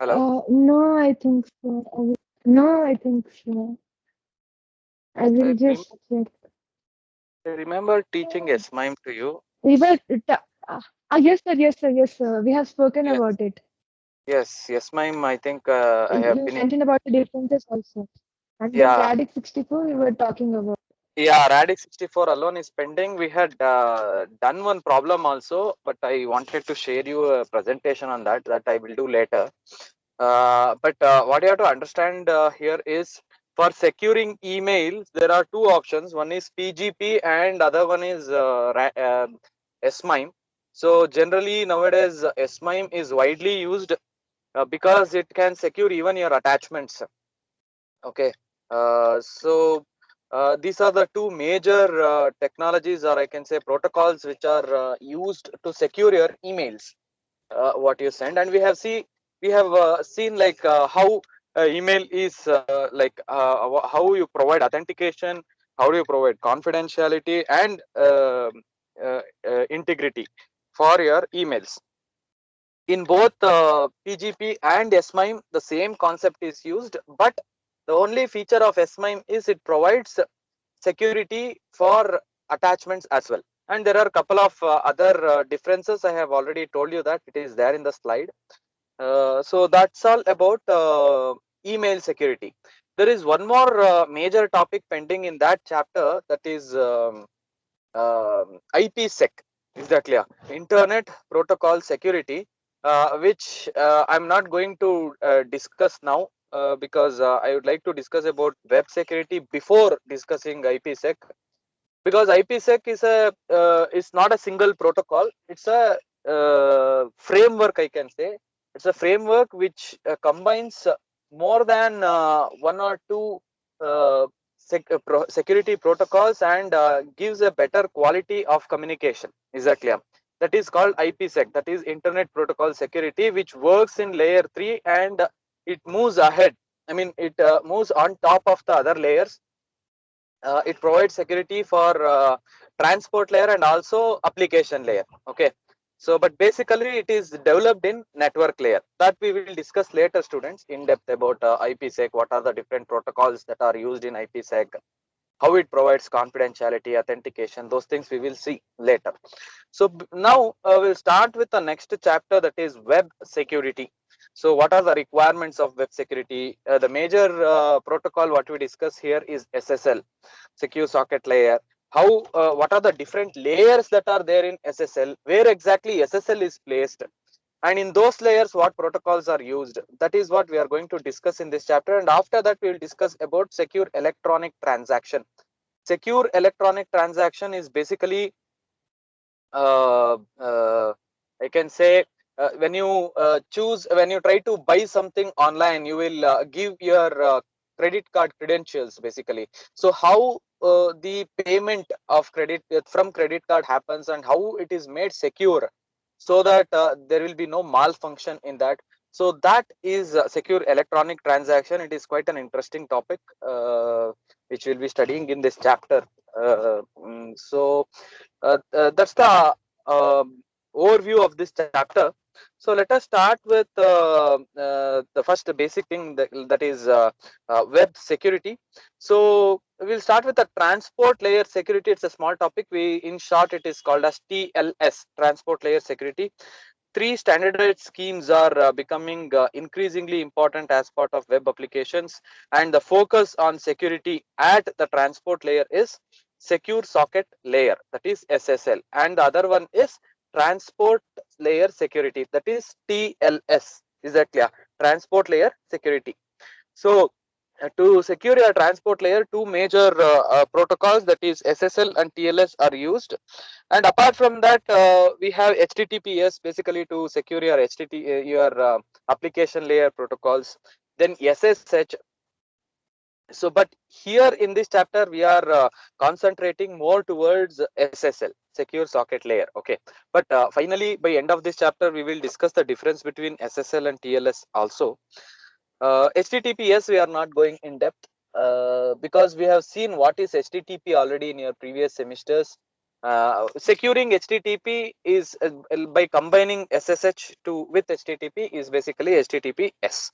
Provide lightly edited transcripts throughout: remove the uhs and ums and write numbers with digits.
Hello. No, I think so. No, I think so. I I, will rem- just check. I remember teaching S-MIME to you. We were, yes, sir, yes, sir, yes, sir. We have spoken Yes. about it. Yes. S-MIME. I think I have You been. mentioned about the differences also. And then Yeah. Radix 64, we were talking about. Yeah. Radix 64 alone is pending. We had done one problem also, but I wanted to share you a presentation on that. That I will do later. But what you have to understand here is for securing emails, there are two options. One is PGP and other one is SMIME. So generally nowadays SMIME is widely used because it can secure even your attachments. Okay. So these are the two major technologies, or I can say protocols, which are used to secure your emails what you send. And we have seen like how email is how you provide authentication, how do you provide confidentiality and integrity for your emails. In both PGP and SMIME, the same concept is used, but the only feature of SMIME is it provides security for attachments as well. And there are a couple of other differences. I have already told you that it is there in the slide. So that's all about email security. There is one more major topic pending in that chapter, that is IPsec. Is that clear? Internet Protocol Security, which I'm not going to discuss now because I would like to discuss about web security before discussing IPsec, because IPsec is not a single protocol. It's a framework, I can say. It's a framework which combines more than one or two uh, security protocols and gives a better quality of communication. Is that clear? That is called IPsec, that is Internet Protocol Security, which works in layer 3 and it moves ahead. I mean, it moves on top of the other layers. It provides security for transport layer and also application layer. Okay. So but basically it is developed in network layer, that we will discuss later, students, in depth about IPsec, what are the different protocols that are used in IPsec, how it provides confidentiality, authentication, those things we will see later. So now we'll start with the next chapter, that is web security. So what are the requirements of web security? The major protocol what we discuss here is SSL, secure socket layer. How what are the different layers that are there in SSL, where exactly SSL is placed, and in those layers what protocols are used. That is what we are going to discuss in this chapter. And after that we will discuss about secure electronic transaction. Secure electronic transaction is basically uh, uh, I can say when you try to buy something online, you will give your credit card credentials basically. So how the payment of credit from credit card happens and how it is made secure, so that there will be no malfunction in that. So that is secure electronic transaction. It is quite an interesting topic which we'll be studying in this chapter. That's the overview of this chapter. So let us start with the first basic thing, that is web security. So we'll start with the transport layer security. It's a small topic. In short, it is called as TLS, transport layer security. Three standardized schemes are becoming increasingly important as part of web applications, and the focus on security at the transport layer is secure socket layer, that is SSL, and the other one is transport layer security, that is TLS. Is that clear? Transport layer security. So to secure a transport layer, two major protocols, that is SSL and TLS, are used. And apart from that, we have HTTPS basically to secure your your application layer protocols. Then SSH. So, but here in this chapter, we are concentrating more towards SSL, secure socket layer. Okay. But finally, by end of this chapter, we will discuss the difference between SSL and TLS also. HTTPS, we are not going in depth because we have seen what is HTTP already in your previous semesters. Securing HTTP is by combining SSH to with HTTP is basically HTTPS.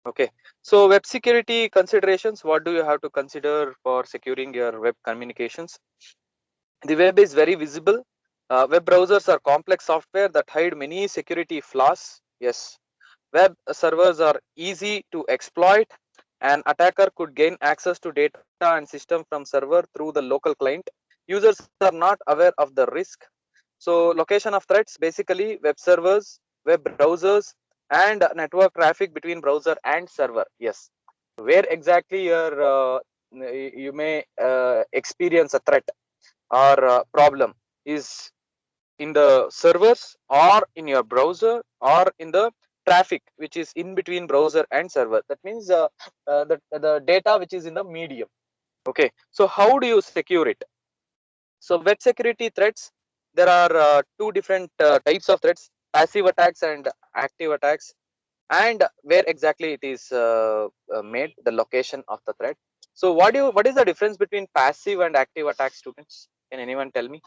Okay, so web security considerations. What do you have to consider for securing your web communications? The web is very visible. Web browsers are complex software that hide many security flaws. Yes, web servers are easy to exploit. An attacker could gain access to data and system from server through the local client. Users are not aware of the risk. So location of threats, basically web servers, web browsers, and network traffic between browser and server. Yes, where exactly you may experience a threat or problem is in the servers or in your browser or in the traffic which is in between browser and server. That means the data which is in the medium. Okay, so how do you secure it? So web security threats, there are two different types of threats: passive attacks and active attacks, and where exactly it is made, the location of the threat. So what is the difference between passive and active attacks, students? Can anyone tell me?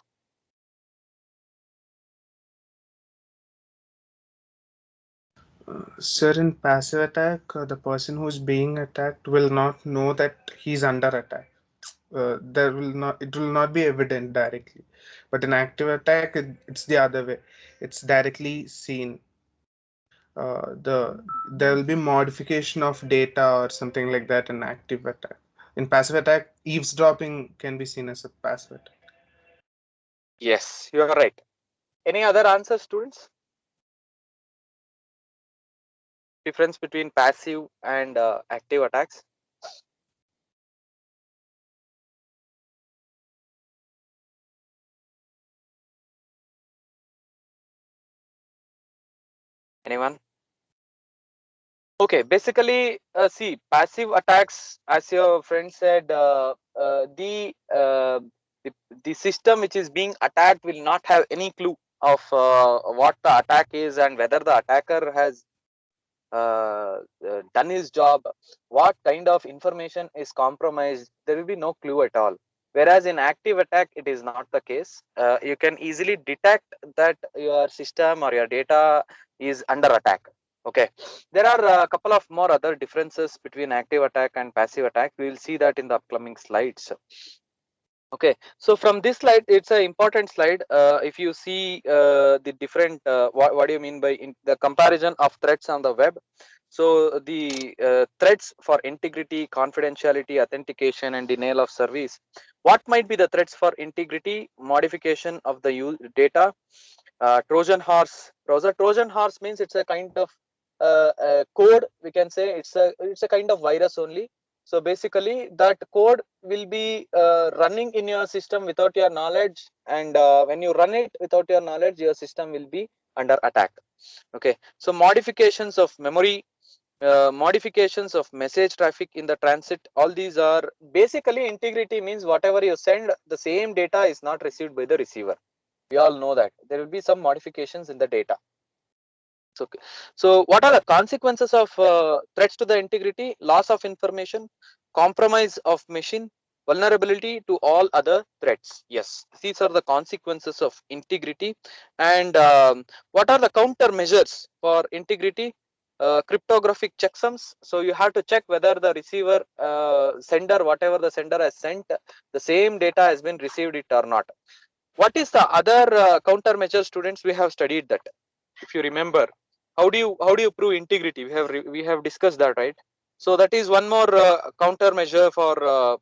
Sir, in passive attack, the person who's being attacked will not know that he's under attack. There will not, it will not be evident directly. But in active attack, it's the other way. It's directly seen. There will be modification of data or something like that in active attack. In passive attack, eavesdropping can be seen as a passive attack. Yes, you are right. Any other answers, students? Difference between passive and active attacks? Anyone? Okay, basically, see, passive attacks, as your friend said, the the system which is being attacked will not have any clue of what the attack is and whether the attacker has done his job, what kind of information is compromised. There will be no clue at all. Whereas in active attack, it is not the case. You can easily detect that your system or your data is under attack. Okay, there are a couple of more other differences between active attack and passive attack. We will see that in the upcoming slides. Okay, so from this slide, it's an important slide. If you see the different, what do you mean by the comparison of threats on the web? So the threats for integrity, confidentiality, authentication, and denial of service. What might be the threats for integrity? Modification of the data, Trojan horse browser. Trojan horse means it's a kind of code. We can say it's a kind of virus only. So basically, that code will be running in your system without your knowledge, and when you run it without your knowledge, your system will be under attack. Okay, so modifications of memory, modifications of message traffic in the transit. All these are basically integrity means whatever you send, the same data is not received by the receiver. We all know that there will be some modifications in the data. So what are the consequences of threats to the integrity? Loss of information, compromise of machine, vulnerability to all other threats. Yes, these are the consequences of integrity. And what are the countermeasures for integrity? Cryptographic checksums. So you have to check whether the receiver, sender, whatever the sender has sent, the same data has been received it or not. What is the other countermeasure, students? We have studied that. If you remember, how do you prove integrity? We have discussed that, right? So that is one more countermeasure for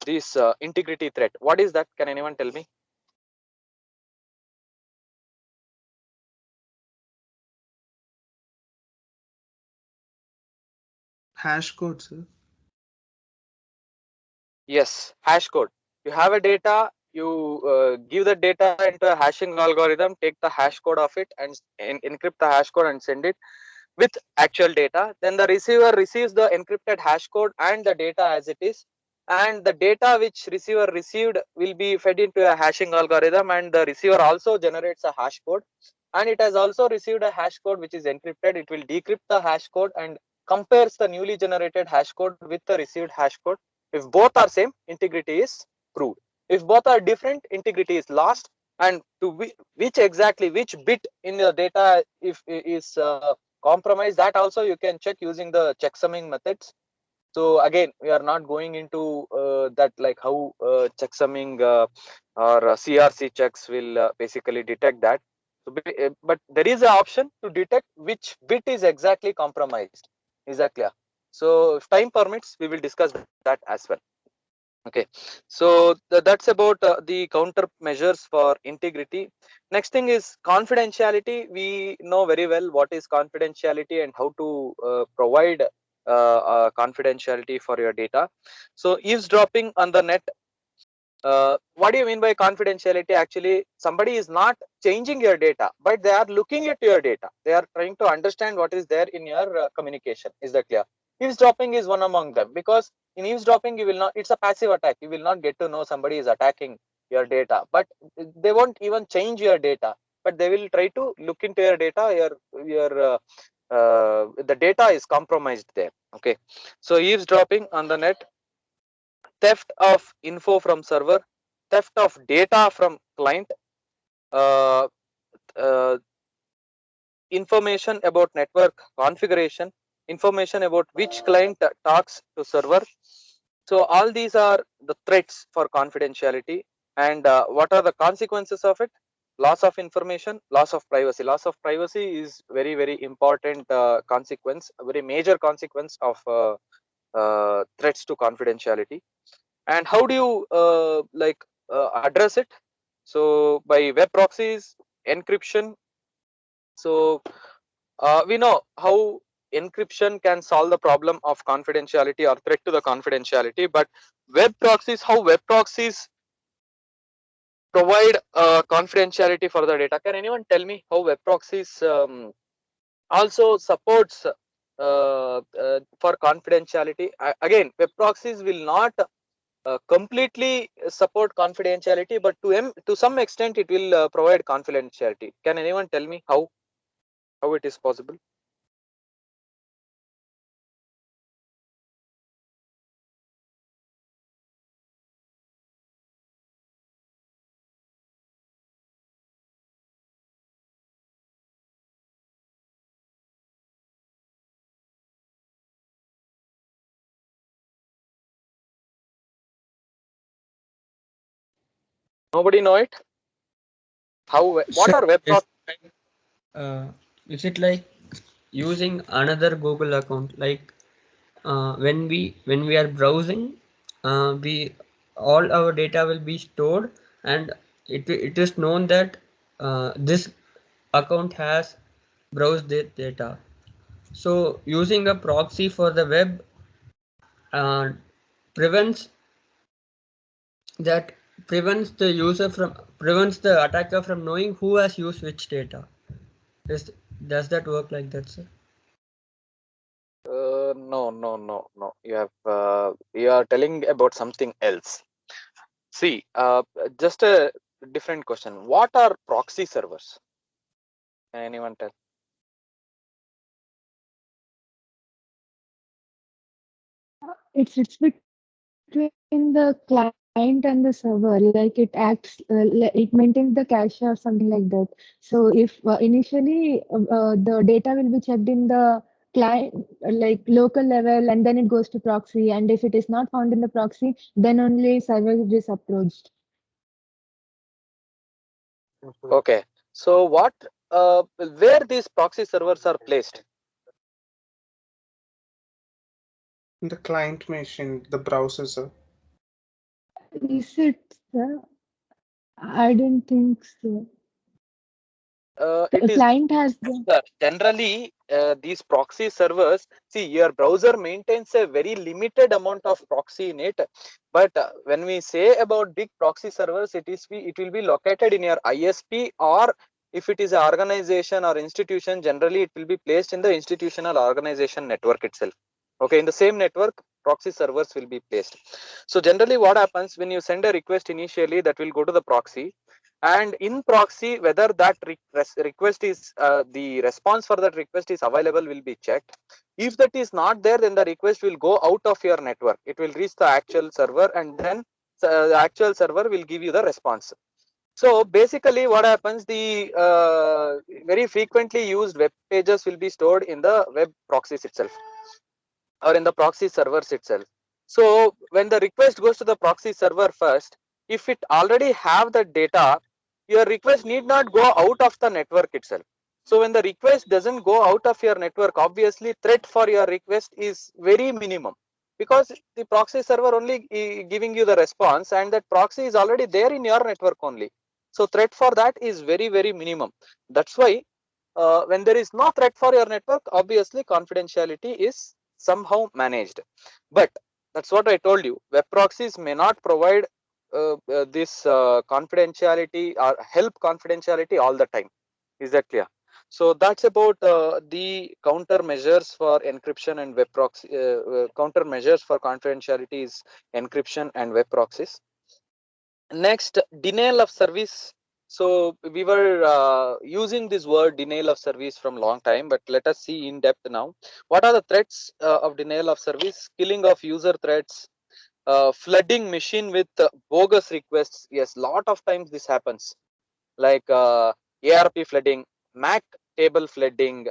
this integrity threat. What is that? Can anyone tell me? Hash code, sir. Yes, hash code. You have a data, you give the data into a hashing algorithm, take the hash code of it and encrypt the hash code and send it with actual data. Then the receiver receives the encrypted hash code and the data as it is, and the data which receiver received will be fed into a hashing algorithm, and the receiver also generates a hash code, and it has also received a hash code which is encrypted. It will decrypt the hash code and compares the newly generated hash code with the received hash code. If both are same, integrity is proved. If both are different, integrity is lost, and to which exactly which bit in your data if is compromised, that also you can check using the checksumming methods. So again, we are not going into that, like how checksumming or CRC checks will basically detect that. So, but there is an option to detect which bit is exactly compromised. Is that clear? So if time permits, we will discuss that as well. Okay, so that's about the countermeasures for integrity. Next thing is confidentiality. We know very well what is confidentiality and how to provide confidentiality for your data. So eavesdropping on the net, what do you mean by confidentiality? Actually, somebody is not changing your data, but they are looking at your data. They are trying to understand what is there in your communication. Is that clear? Eavesdropping is one among them, because in eavesdropping you will not, it's a passive attack, you will not get to know somebody is attacking your data, but they won't even change your data, but they will try to look into your data. The data is compromised there. Okay, so eavesdropping on the net, theft of info from server, theft of data from client, uh, uh, information about network configuration, information about which client talks to server. So all these are the threats for confidentiality. And what are the consequences of it? Loss of information, loss of privacy. Loss of privacy is very, very important consequence, a very major consequence of threats to confidentiality. And how do you address it? So by web proxies, encryption. So we know how encryption can solve the problem of confidentiality or threat to the confidentiality, but web proxies, how web proxies provide confidentiality for the data? Can anyone tell me how web proxies also supports for confidentiality? Again, web proxies will not completely support confidentiality, but to some extent it will provide confidentiality. Can anyone tell me how it is possible? Nobody know it? How, what So are web is proxies? uh, is it like using another Google account? Like when we are browsing, we all our data will be stored, and it is known that this account has browsed the data. So using a proxy for the web uh, prevents that prevents the attacker from knowing who has used which data. Does does that work like that, sir? No, no, no, no. You are telling about something else. See, just a different question. What are proxy servers? Can anyone tell? It's between the client and the server. Like it acts, it maintains the cache or something like that. So if initially the data will be checked in the client, like local level, and then it goes to proxy. And if it is not found in the proxy, then only server is approached. Okay. So where these proxy servers are placed? The client machine, the browser, sir. Is it? I don't think so. It The is client has the. generally these proxy servers. See, your browser maintains a very limited amount of proxy in it, but when we say about big proxy servers, it will be located in your ISP, or if it is an organization or institution, generally it will be placed in the institutional organization network itself. Okay, in the same network, proxy servers will be placed. So generally what happens when you send a request initially, that will go to the proxy, and in proxy whether that request is the response for that request is available will be checked. If that is not there, then the request will go out of your network, it will reach the actual server, and then the actual server will give you the response. So basically what happens, the very frequently used web pages will be stored in the web proxies itself or in the proxy servers itself. So when the request goes to the proxy server first, if it already have the data, your request need not go out of the network itself. So when the request doesn't go out of your network, obviously threat for your request is very minimum, because the proxy server only giving you the response, and that proxy is already there in your network only. So threat for that is very minimum. That's why when there is no threat for your network, obviously confidentiality is somehow managed. But that's what I told you, web proxies may not provide this confidentiality or help confidentiality all the time. Is that clear? So that's about the countermeasures for encryption and web proxy. Countermeasures for confidentiality is encryption and web proxies. Next, denial of service. So we were using this word denial of service from long time, but let us see in depth now. What are the threats of denial of service? Killing of user threats, flooding machine with bogus requests. Yes, lot of times this happens, like ARP flooding, MAC table flooding,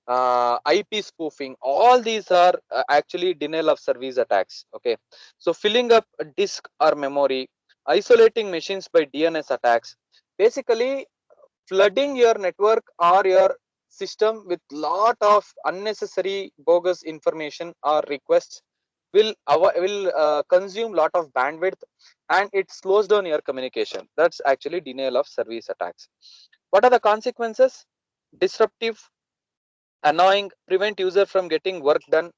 IP spoofing. All these are actually denial of service attacks. Okay, so filling up a disk or memory, isolating machines by DNS attacks. Basically, flooding your network or your system with lot of unnecessary bogus information or requests will consume lot of bandwidth, and it slows down your communication. That's actually denial of service attacks. What are the consequences? Disruptive, annoying, prevent user from getting work done.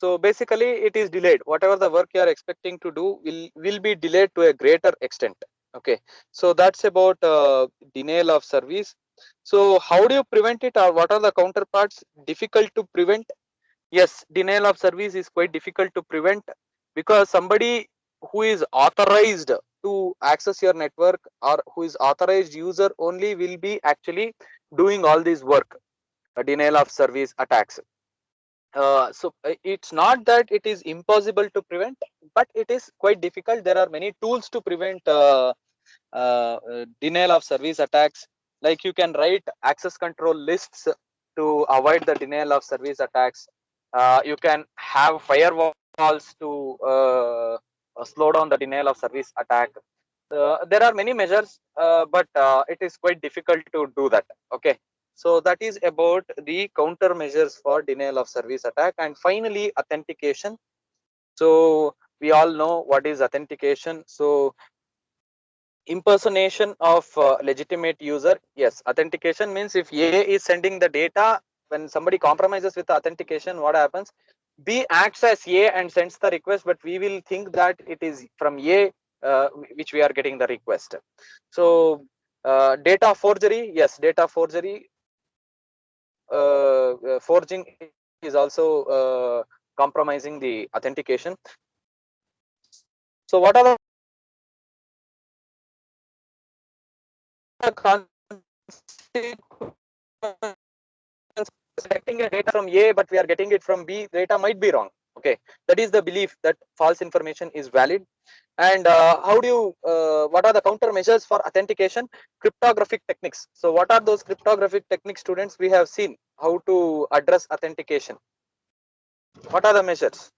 So basically it is delayed. Whatever the work you are expecting to do will be delayed to a greater extent. Okay, so that's about denial of service. So how do you prevent it, or what are the counterparts? Difficult to prevent. Yes, denial of service is quite difficult to prevent, because somebody who is authorized to access your network or who is authorized user only will be actually doing all this work, denial of service attacks. So it's not that it is impossible to prevent, but it is quite difficult. There are many tools to prevent denial of service attacks. Like you can write access control lists to avoid the denial of service attacks. You can have firewalls to slow down the denial of service attack. There are many measures, but it is quite difficult to do that. Okay, so that is about the countermeasures for denial of service attack. And finally, authentication. So we all know what is authentication. So impersonation of legitimate user. Yes, authentication means if A is sending the data, when somebody compromises with the authentication, what happens? B acts as A and sends the request, but we will think that it is from A which we are getting the request. So data forgery. Yes, data forgery. Forging is also compromising the authentication. So what are the consequences? Expecting a data from A, but we are getting it from B, data might be wrong. Okay, that is the belief that false information is valid. And how do you? What are the countermeasures for authentication? Cryptographic techniques. So, what are those cryptographic techniques, students? We have seen how to address authentication. What are the measures?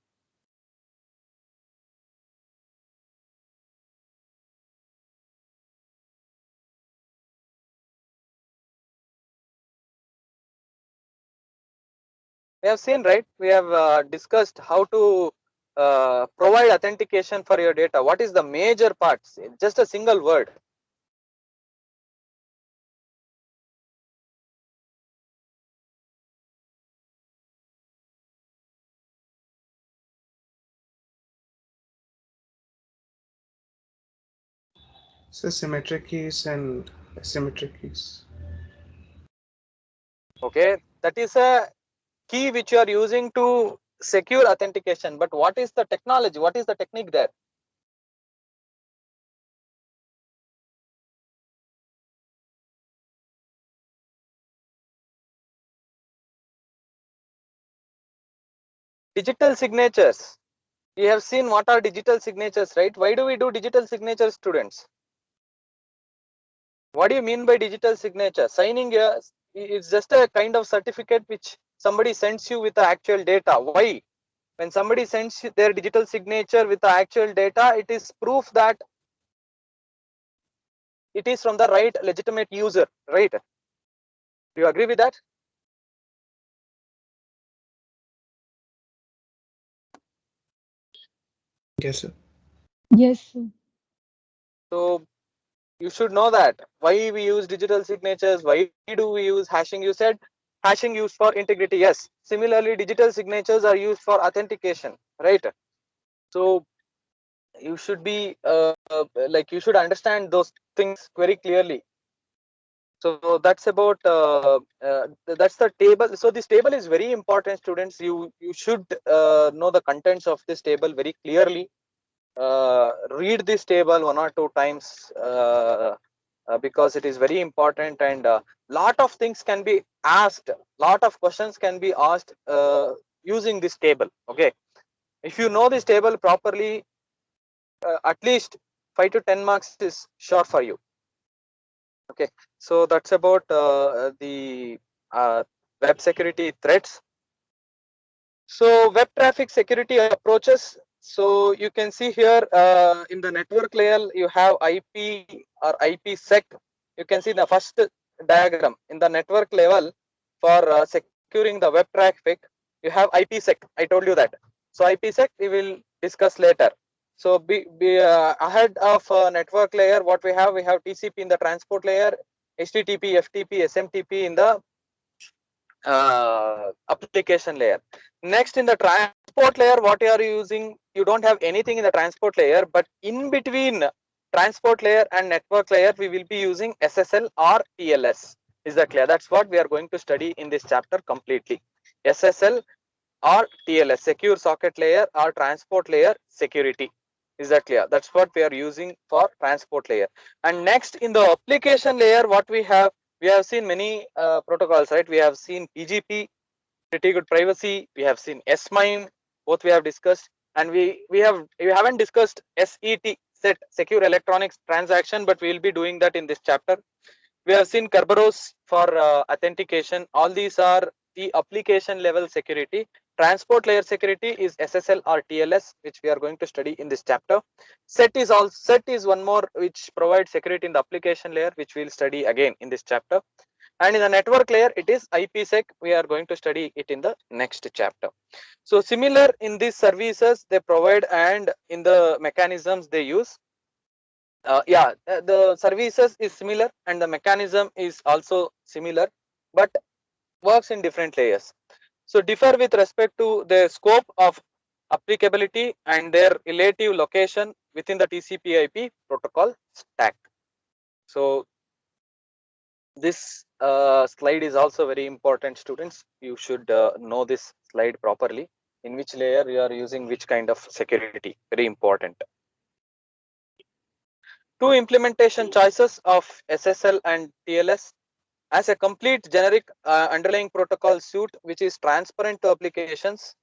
We have seen, right? We have discussed how to provide authentication for your data. What is the major parts? Just a single word. So symmetric keys and asymmetric keys. Okay, that is a key which you are using to secure authentication. But what is the technology? What is the technique there? Digital signatures. We have seen what are digital signatures, right? Why do we do digital signatures, students? What do you mean by digital signature? Signing it's just a kind of certificate which somebody sends you with the actual data. Why? When somebody sends you their digital signature with the actual data, it is proof that it is from the right legitimate user, right? Do you agree with that? Yes, sir. Yes, sir. So you should know that why we use digital signatures, why do we use hashing. You said hashing used for integrity. Yes, similarly digital signatures are used for authentication, right? So you should be like you should understand those things very clearly. So that's about that's the table. So this table is very important, students. You should know the contents of this table very clearly. Read this table one or two times because it is very important, and lot of things can be asked, lot of questions can be asked using this table. Okay, if you know this table properly, at least 5 to 10 marks is sure for you. Okay, so that's about the uh, web security threats. So web traffic security approaches. So you can see here in the network layer, you have IP or IPsec. You can see the first diagram in the network level for securing the web traffic. You have IPsec. I told you that. So IPsec we will discuss later. So be ahead of network layer. What we have TCP in the transport layer, HTTP, FTP, SMTP in the application layer. Next, in the transport layer, what you are using, you don't have anything in the transport layer, but in between transport layer and network layer, we will be using SSL or TLS. Is that clear? That's what we are going to study in this chapter completely. SSL or TLS, secure socket layer or transport layer security. Is that clear? That's what we are using for transport layer. And next, in the application layer, what we have seen many protocols, right? We have seen PGP, pretty good privacy. We have seen SMIME, both we have discussed, and we haven't discussed SET, secure electronics transaction, but we will be doing that in this chapter. We have seen Kerberos for authentication. All these are the application level security. Transport layer security is SSL or TLS, which we are going to study in this chapter. Set is one more which provides security in the application layer, which we will study again in this chapter. And in the network layer, it is IPsec. We are going to study it in the next chapter. So similar in these services they provide and in the mechanisms they use. Yeah, the services is similar and the mechanism is also similar, but works in different layers. So differ with respect to the scope of applicability and their relative location within the TCP/IP protocol stack. So this slide is also very important, students. You should know this slide properly. In which layer you are using which kind of security, very important. Two implementation choices of SSL and TLS as a complete generic underlying protocol suite which is transparent to applications.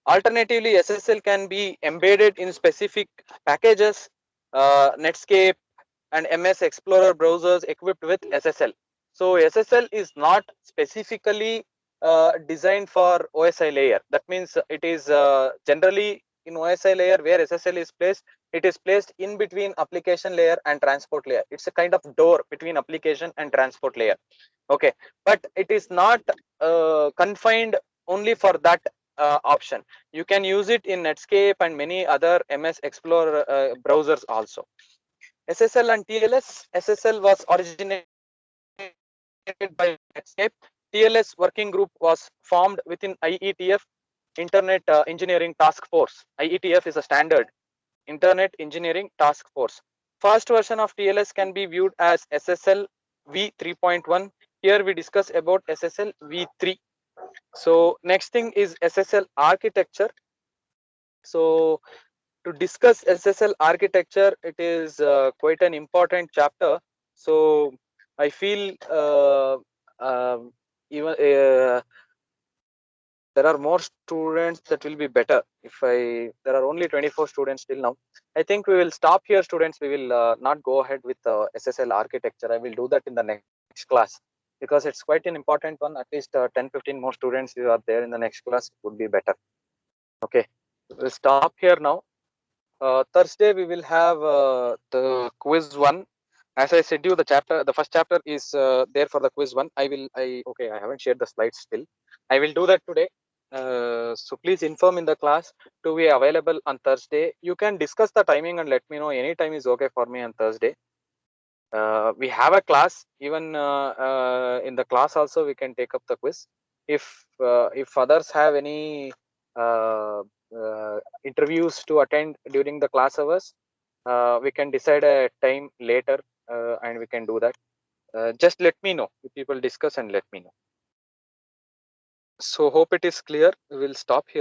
Alternatively, SSL can be embedded in specific packages, Netscape and MS Explorer browsers equipped with SSL. So SSL is not specifically designed for OSI layer. That means it is generally in OSI layer where SSL is placed, it is placed in between application layer and transport layer. It's a kind of door between application and transport layer. Okay, but it is not confined only for that option. You can use it in Netscape and many other MS Explorer browsers also. SSL and TLS. SSL was originated by Netscape. TLS working group was formed within IETF, Internet Engineering Task Force. IETF is a standard, Internet Engineering Task Force. First version of TLS can be viewed as SSL v3.1. Here we discuss about SSL v3. So next thing is SSL architecture. So to discuss SSL architecture, it is quite an important chapter. So I feel even there are more students, that will be better. If there are only 24 students till now, I think we will stop here, students. We will not go ahead with Ssl architecture. I will do that in the next class, because it's quite an important one. At least 10-15 more students you are there in the next class, it would be better. Okay, we'll stop here now. Thursday we will have the quiz one. As I said you, the first chapter is there for the quiz one. Okay, I haven't shared the slides still. I will do that today. So please inform in the class to be available on Thursday. You can discuss the timing and let me know. Any time is okay for me on Thursday. We have a class. Even in the class also we can take up the quiz. If others have any interviews to attend during the class hours, we can decide a time later, and we can do that. Just let me know if people discuss and let me know. So hope it is clear. We will stop here.